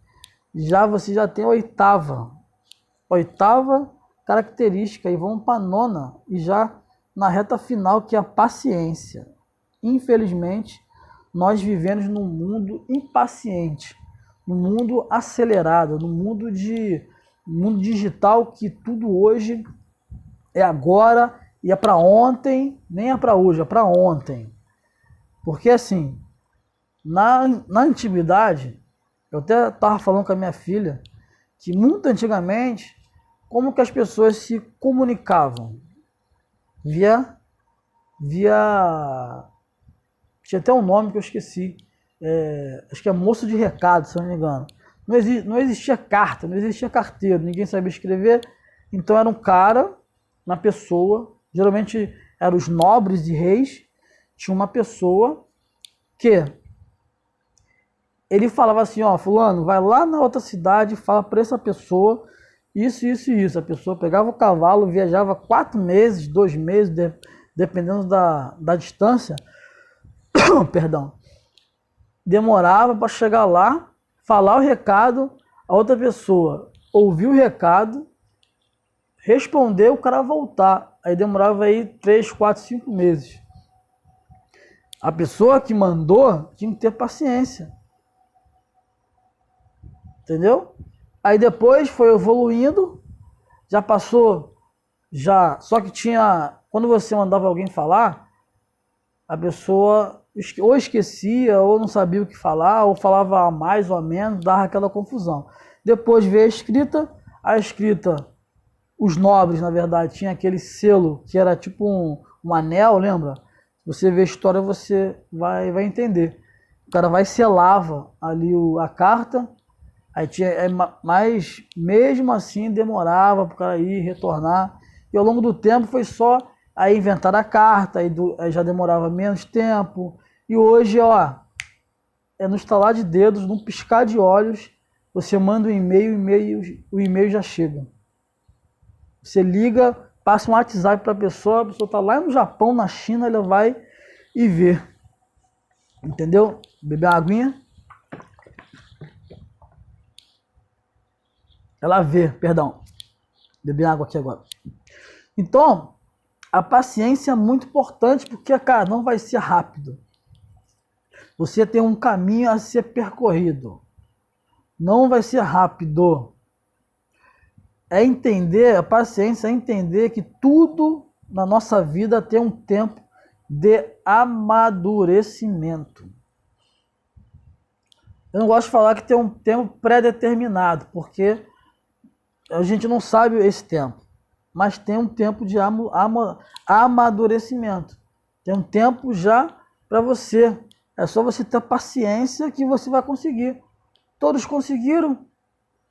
você já tem a oitava característica, e vamos para a nona, e já na reta final, que é a paciência. Infelizmente, nós vivemos num mundo impaciente, num mundo acelerado, num mundo digital, que tudo hoje é agora, e é para ontem, nem é para hoje, é para ontem. Porque assim, na antiguidade, eu até estava falando com a minha filha, que muito antigamente, como que as pessoas se comunicavam? Via tinha até um nome que eu esqueci, acho que é moço de recado, se eu não me engano. Não existia carta, não existia carteiro, ninguém sabia escrever, então era um cara, uma pessoa, geralmente eram os nobres e reis, tinha uma pessoa que ele falava assim, ó, fulano, vai lá na outra cidade e fala para essa pessoa isso, isso e isso. A pessoa pegava o cavalo, viajava 4 meses, 2 meses, dependendo da distância, perdão, demorava para chegar lá, falar o recado, a outra pessoa ouvir o recado, responder, o cara voltar. Aí demorava aí 3, 4, 5 meses. A pessoa que mandou tinha que ter paciência. Entendeu? Aí depois foi evoluindo, já passou, só que tinha, quando você mandava alguém falar, a pessoa ou esquecia, ou não sabia o que falar, ou falava mais ou menos, dava aquela confusão. Depois veio a escrita, os nobres, na verdade, tinha aquele selo que era tipo um anel, lembra? Você vê a história, você vai entender. O cara selava ali a carta, aí tinha, mas mesmo assim demorava para o cara ir retornar. E ao longo do tempo foi só aí inventar a carta, aí já demorava menos tempo. E hoje, ó, é no estalar de dedos, num piscar de olhos, você manda um e-mail, o e-mail já chega. Você liga, passa um WhatsApp para a pessoa está lá no Japão, na China, ela vai e vê. Entendeu? Beber uma aguinha. Ela vê, perdão. Beber água aqui agora. Então, a paciência é muito importante, porque, cara, não vai ser rápido. Você tem um caminho a ser percorrido. Não vai ser rápido. É entender, a paciência é entender que tudo na nossa vida tem um tempo de amadurecimento. Eu não gosto de falar que tem um tempo pré-determinado, porque a gente não sabe esse tempo. Mas tem um tempo de amadurecimento. Tem um tempo já para você. É só você ter paciência que você vai conseguir. Todos conseguiram.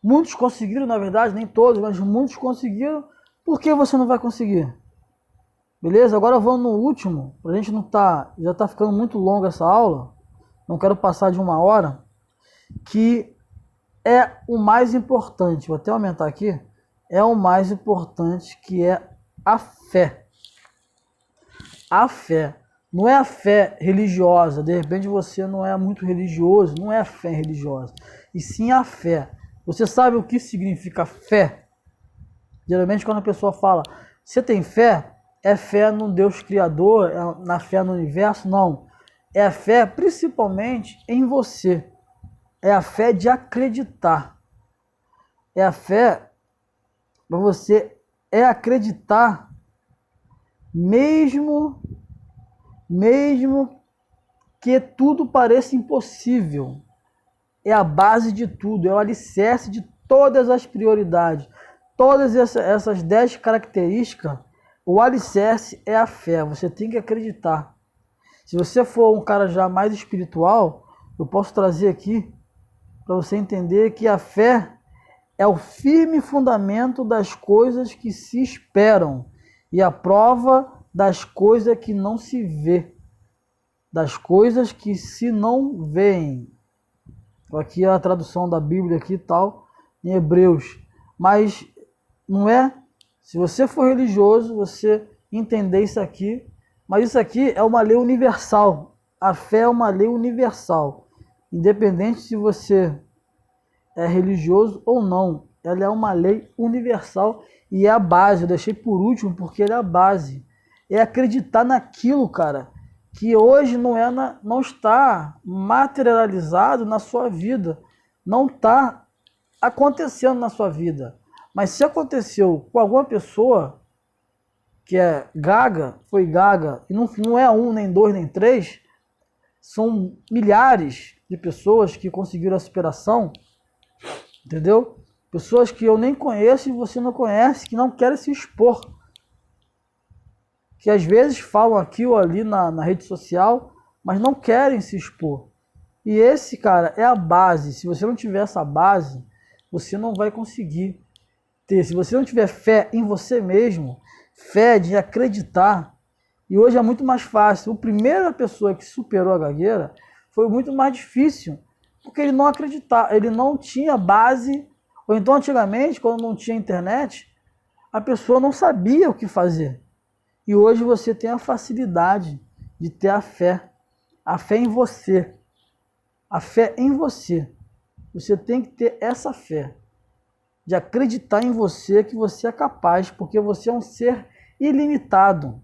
Muitos conseguiram, na verdade, nem todos, mas muitos conseguiram. Por que você não vai conseguir? Beleza? Agora vamos no último. Pra gente não já tá ficando muito longa essa aula. Não quero passar de 1 hora. Que é o mais importante. Vou até aumentar aqui. É o mais importante, que é a fé. A fé. Não é a fé religiosa. De repente você não é muito religioso. Não é a fé religiosa. E sim a fé. Você sabe o que significa fé? Geralmente quando a pessoa fala, você tem fé? É fé no Deus Criador? É na fé no universo? Não. É a fé principalmente em você. É a fé de acreditar. É a fé para você acreditar mesmo que tudo pareça impossível. É a base de tudo, é o alicerce de todas as prioridades. Todas essas 10 características, o alicerce é a fé. Você tem que acreditar. Se você for um cara já mais espiritual, eu posso trazer aqui para você entender que a fé é o firme fundamento das coisas que se esperam e a prova das coisas que não se vê, das coisas que se não veem. Aqui é a tradução da Bíblia aqui tal, em Hebreus. Mas não é, se você for religioso, você entender isso aqui, mas isso aqui é uma lei universal. A fé é uma lei universal. Independente se você é religioso ou não, ela é uma lei universal e é a base. Eu deixei por último porque ela é a base. É acreditar naquilo, cara, que hoje não está materializado na sua vida, não está acontecendo na sua vida. Mas se aconteceu com alguma pessoa que é gaga, foi gaga, e não é um, nem dois, nem três, são milhares de pessoas que conseguiram a superação, entendeu? Pessoas que eu nem conheço e você não conhece, que não querem se expor, que às vezes falam aqui ou ali na rede social, mas não querem se expor. E esse, cara, é a base. Se você não tiver essa base, você não vai conseguir ter. Se você não tiver fé em você mesmo, fé de acreditar, e hoje é muito mais fácil. A primeira pessoa que superou a gagueira foi muito mais difícil, porque ele não acreditava, ele não tinha base, ou então antigamente, quando não tinha internet, a pessoa não sabia o que fazer. E hoje você tem a facilidade de ter a fé em você, a fé em você. Você tem que ter essa fé, de acreditar em você, que você é capaz, porque você é um ser ilimitado.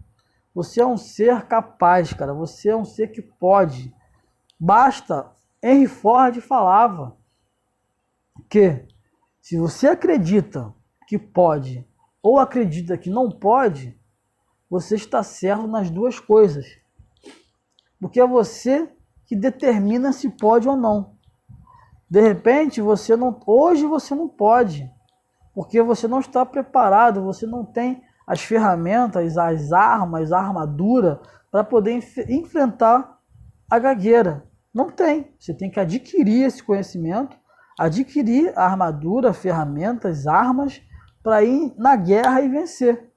Você é um ser capaz, cara. Você é um ser que pode. Basta, Henry Ford falava que se você acredita que pode ou acredita que não pode, você está certo nas duas coisas. Porque é você que determina se pode ou não. De repente, hoje você não pode, porque você não está preparado, você não tem as ferramentas, as armas, a armadura para poder enfrentar a gagueira. Não tem. Você tem que adquirir esse conhecimento, adquirir a armadura, ferramentas, armas para ir na guerra e vencer.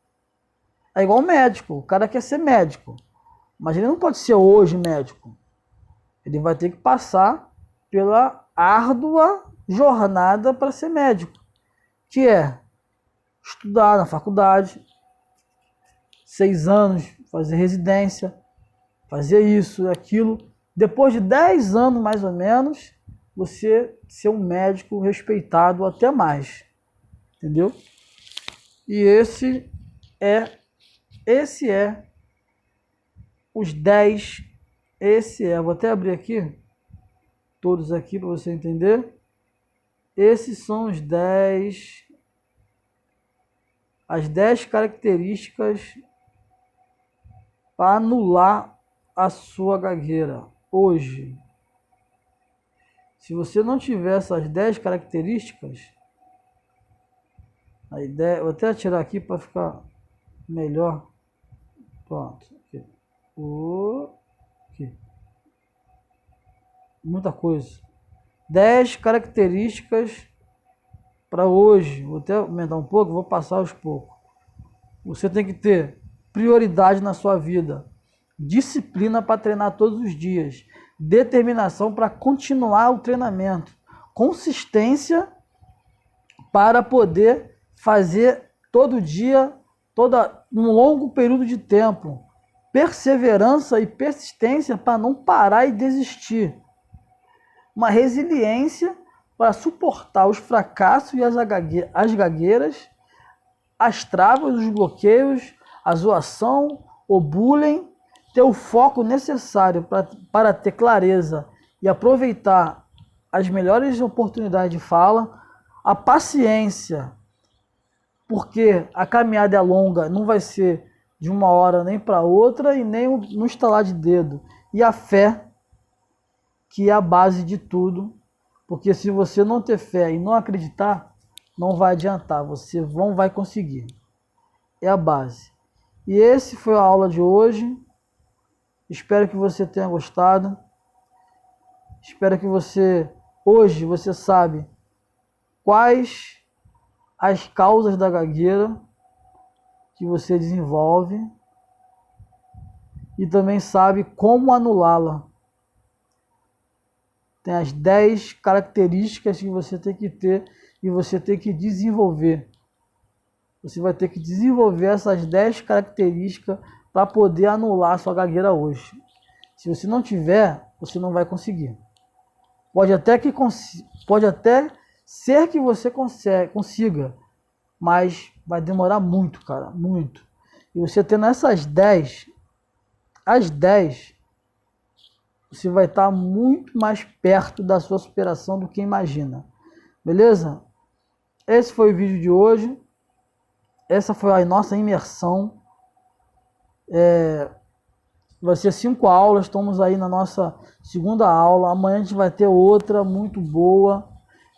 É igual médico. O cara quer ser médico, mas ele não pode ser hoje médico. Ele vai ter que passar pela árdua jornada para ser médico, que é estudar na faculdade, 6 anos, fazer residência, fazer isso, aquilo. Depois de 10 anos, mais ou menos, você ser um médico respeitado até mais. Entendeu? E esse é os 10. Vou até abrir aqui, todos aqui para você entender. Esses são os 10, as 10 características para anular a sua gagueira hoje. Se você não tiver essas 10 características, a ideia, vou até tirar aqui para ficar melhor. Pronto. Aqui. Muita coisa. 10 características para hoje. Vou até aumentar um pouco, vou passar aos poucos. Você tem que ter prioridade na sua vida, disciplina para treinar todos os dias, determinação para continuar o treinamento, consistência para poder fazer todo dia, um longo período de tempo, perseverança e persistência para não parar e desistir, uma resiliência para suportar os fracassos e as gagueiras, as travas, os bloqueios, a zoação, o bullying, ter o foco necessário para ter clareza e aproveitar as melhores oportunidades de fala, a paciência, porque a caminhada é longa, não vai ser de uma hora nem para outra e nem no estalar de dedo, e a fé que é a base de tudo, porque se você não ter fé e não acreditar, não vai adiantar, você não vai conseguir. É a base. E esse foi a aula de hoje. Espero que você tenha gostado. Espero que hoje você sabe quais as causas da gagueira que você desenvolve e também sabe como anulá-la. Tem as 10 características que você tem que ter e você tem que desenvolver. Você vai ter que desenvolver essas 10 características para poder anular a sua gagueira hoje. Se você não tiver, você não vai conseguir. Pode até ser que você consiga, mas vai demorar muito, cara, muito. E você tendo essas 10, as 10, você vai estar muito mais perto da sua superação do que imagina. Beleza? Esse foi o vídeo de hoje. Essa foi a nossa imersão. Vai ser 5 aulas. Estamos aí na nossa segunda aula. Amanhã a gente vai ter outra muito boa,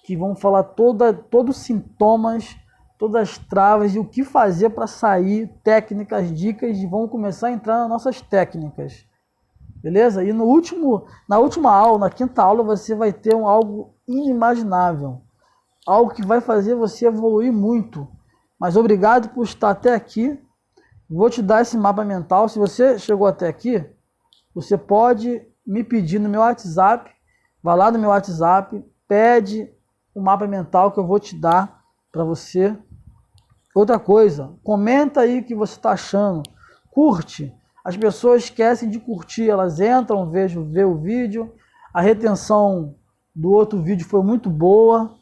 que vamos falar todos os sintomas, todas as travas e o que fazer para sair, técnicas, dicas, e vamos começar a entrar nas nossas técnicas. Beleza? E na última aula, na quinta aula, você vai ter algo inimaginável. Algo que vai fazer você evoluir muito. Mas obrigado por estar até aqui. Vou te dar esse mapa mental. Se você chegou até aqui, você pode me pedir no meu WhatsApp. Vai lá no meu WhatsApp, pede o mapa mental que eu vou te dar para você. Outra coisa, comenta aí o que você está achando. Curte. As pessoas esquecem de curtir, elas entram, vê o vídeo. A retenção do outro vídeo foi muito boa.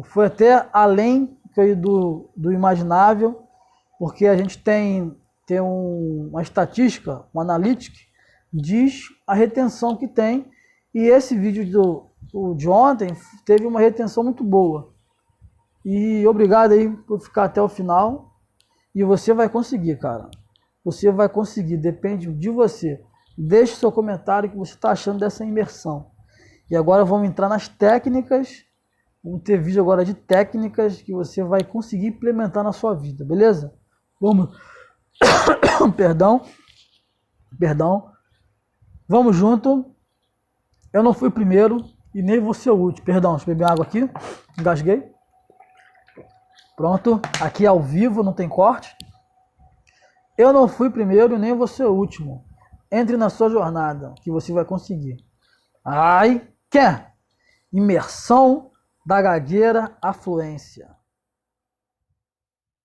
Foi até além do imaginável, porque a gente tem uma estatística, uma analytics, diz a retenção que tem. E esse vídeo de ontem teve uma retenção muito boa. E obrigado aí por ficar até o final. E você vai conseguir, cara. Você vai conseguir, depende de você. Deixe seu comentário o que você está achando dessa imersão. E agora vamos entrar nas técnicas. Vamos ter vídeo agora de técnicas que você vai conseguir implementar na sua vida, beleza? Vamos. Perdão. Vamos junto. Eu não fui o primeiro e nem vou ser o último. Perdão, deixa eu beber água aqui. Engasguei. Pronto. Aqui ao vivo, não tem corte. Eu não fui primeiro e nem vou ser o último. Entre na sua jornada, que você vai conseguir. Ai, quer? Imersão da gagueira à fluência.